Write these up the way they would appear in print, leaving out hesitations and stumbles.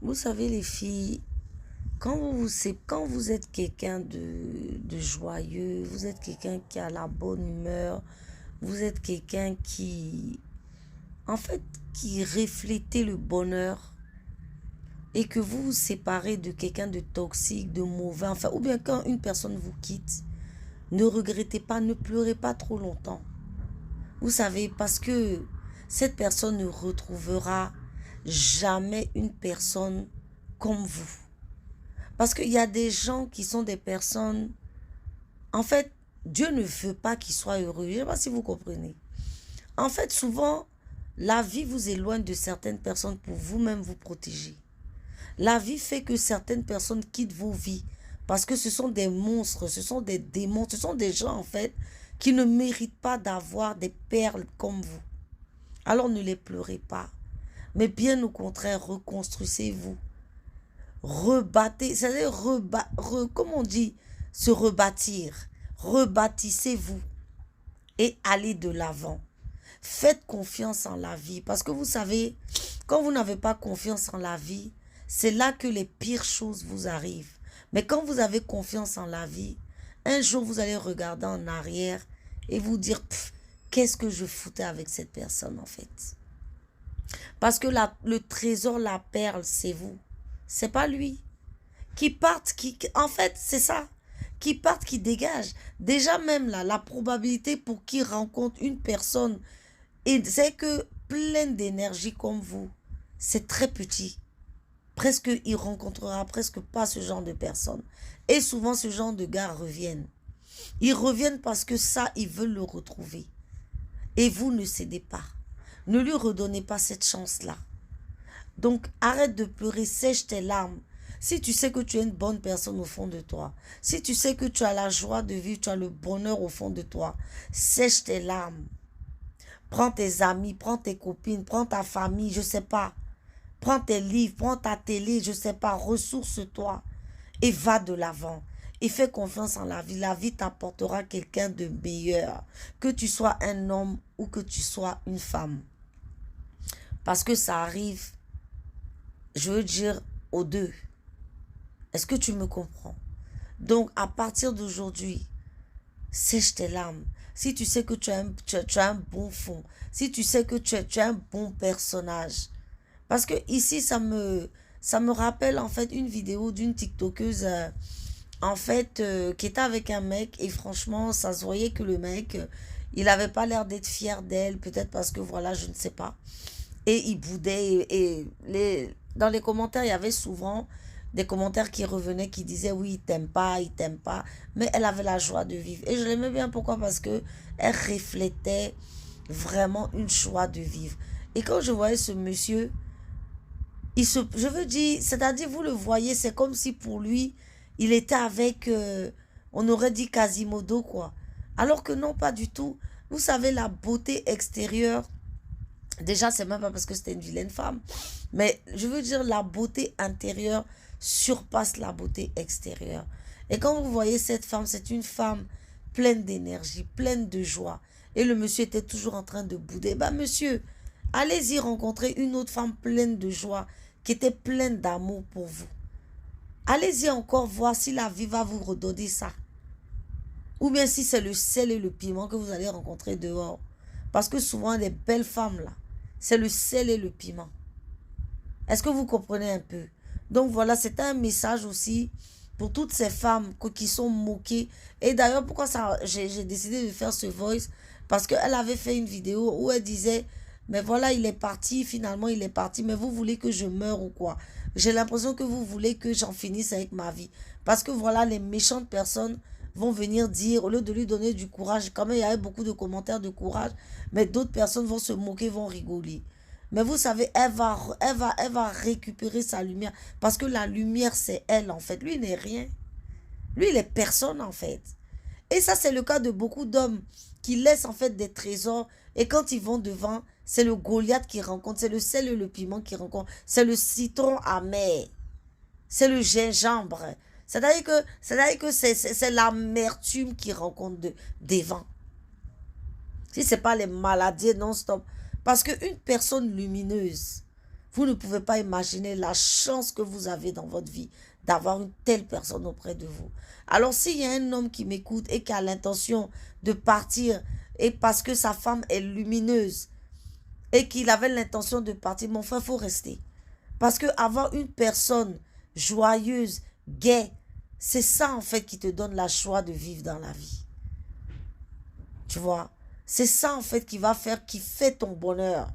Vous savez, les filles, quand vous êtes quelqu'un de joyeux, vous êtes quelqu'un qui a la bonne humeur, vous êtes quelqu'un qui, en fait, qui reflète le bonheur et que vous vous séparez de quelqu'un de toxique, de mauvais, enfin, ou bien quand une personne vous quitte, ne regrettez pas, ne pleurez pas trop longtemps. Vous savez, parce que cette personne ne retrouvera jamais une personne comme vous. Parce qu'il y a des gens qui sont des personnes... En fait, Dieu ne veut pas qu'ils soient heureux. Je ne sais pas si vous comprenez. En fait, souvent, la vie vous éloigne de certaines personnes pour vous-même vous protéger. La vie fait que certaines personnes quittent vos vies parce que ce sont des monstres, ce sont des démons, ce sont des gens en fait qui ne méritent pas d'avoir des perles comme vous. Alors ne les pleurez pas, mais bien au contraire, reconstruisez-vous. Rebattez, c'est-à-dire, comme on dit, se rebâtir. Rebâtissez-vous et allez de l'avant. Faites confiance en la vie. Parce que vous savez, quand vous n'avez pas confiance en la vie, c'est là que les pires choses vous arrivent. Mais quand vous avez confiance en la vie, un jour vous allez regarder en arrière et vous dire, qu'est-ce que je foutais avec cette personne en fait. Parce que le trésor, la perle, c'est vous. C'est pas lui. Qui partent, en fait, c'est ça. Qui partent, qui dégagent. Déjà même là, la probabilité pour qu'il rencontre une personne, et c'est que pleine d'énergie comme vous, c'est très petit. Presque, il rencontrera presque pas ce genre de personnes. Et souvent, ce genre de gars reviennent. Ils reviennent parce que ça, ils veulent le retrouver. Et vous ne cédez pas. Ne lui redonnez pas cette chance-là. Donc, arrête de pleurer, sèche tes larmes. Si tu sais que tu es une bonne personne au fond de toi, si tu sais que tu as la joie de vivre, tu as le bonheur au fond de toi, sèche tes larmes. Prends tes amis, prends tes copines, prends ta famille, je ne sais pas. Prends tes livres, prends ta télé, je ne sais pas, ressource-toi et va de l'avant. Et fais confiance en la vie. La vie t'apportera quelqu'un de meilleur. Que tu sois un homme ou que tu sois une femme. Parce que ça arrive, je veux dire, aux deux. Est-ce que tu me comprends? Donc, à partir d'aujourd'hui, sèche tes larmes. Si tu sais que tu as un bon fond, si tu sais que tu as un bon personnage. Parce que ici, ça me rappelle en fait une vidéo d'une TikTokeuse en fait qui était avec un mec et franchement, ça se voyait que le mec, il n'avait pas l'air d'être fier d'elle, peut-être parce que voilà, je ne sais pas. Et il boudait dans les commentaires, il y avait souvent des commentaires qui revenaient qui disaient oui, il t'aime pas, mais elle avait la joie de vivre. Et je l'aimais bien, pourquoi? Parce que elle reflétait vraiment une joie de vivre. Et quand je voyais ce monsieur, je veux dire, c'est-à-dire vous le voyez, c'est comme si pour lui, il était avec, on aurait dit Quasimodo quoi. Alors que non, pas du tout. Vous savez, la beauté extérieure, déjà, c'est même pas parce que c'était une vilaine femme. Mais je veux dire, la beauté intérieure surpasse la beauté extérieure. Et quand vous voyez cette femme, c'est une femme pleine d'énergie, pleine de joie. Et le monsieur était toujours en train de bouder. Bah monsieur, allez-y rencontrer une autre femme pleine de joie, qui était pleine d'amour pour vous. Allez-y encore voir si la vie va vous redonner ça. Ou bien si c'est le sel et le piment que vous allez rencontrer dehors. Parce que souvent, les belles femmes, là, c'est le sel et le piment. Est-ce que vous comprenez un peu? Donc voilà, c'est un message aussi pour toutes ces femmes qui sont moquées. Et d'ailleurs, pourquoi ça, j'ai décidé de faire ce voice? Parce qu'elle avait fait une vidéo où elle disait, mais voilà, il est parti, finalement il est parti, mais vous voulez que je meure ou quoi? J'ai l'impression que vous voulez que j'en finisse avec ma vie. Parce que voilà, les méchantes personnes vont venir dire, au lieu de lui donner du courage, quand même il y avait beaucoup de commentaires de courage, mais d'autres personnes vont se moquer, vont rigoler. Mais vous savez, elle va récupérer sa lumière. Parce que la lumière, c'est elle, en fait. Lui, il n'est rien. Lui, il est personne, en fait. Et ça, c'est le cas de beaucoup d'hommes qui laissent, en fait, des trésors. Et quand ils vont devant, c'est le Goliath qui rencontre. C'est le sel et le piment qui rencontre. C'est le citron amer. C'est le gingembre. C'est-à-dire que c'est l'amertume qui rencontre des vents. Si ce n'est pas les maladies non-stop. Parce qu'une personne lumineuse, Vous ne pouvez pas imaginer la chance que vous avez dans votre vie d'avoir une telle personne auprès de vous. Alors s'il y a un homme qui m'écoute et qui a l'intention de partir, et parce que sa femme est lumineuse, et qu'il avait l'intention de partir, mon frère, il faut rester. Parce que avoir une personne joyeuse, gaie, c'est ça en fait qui te donne la joie de vivre dans la vie. Tu vois, c'est ça en fait qui va faire, qui fait ton bonheur.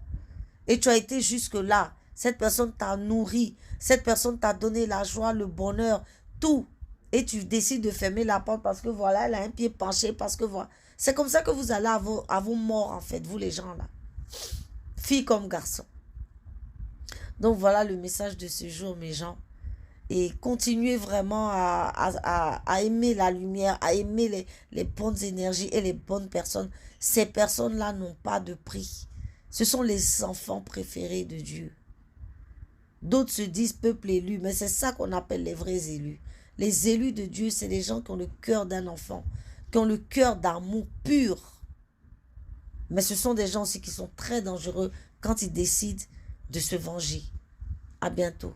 Et tu as été jusque-là. Cette personne t'a nourri. Cette personne t'a donné la joie, le bonheur, tout. Et tu décides de fermer la porte parce que voilà, elle a un pied penché, parce que voilà. C'est comme ça que vous allez à vos morts en fait, vous les gens là. Filles comme garçons. Donc voilà le message de ce jour, mes gens. Et continuez vraiment à aimer la lumière, à aimer les bonnes énergies et les bonnes personnes. Ces personnes-là n'ont pas de prix. Ce sont les enfants préférés de Dieu. D'autres se disent peuple élu, mais c'est ça qu'on appelle les vrais élus. Les élus de Dieu, c'est les gens qui ont le cœur d'un enfant, qui ont le cœur d'amour pur. Mais ce sont des gens aussi qui sont très dangereux quand ils décident de se venger. À bientôt.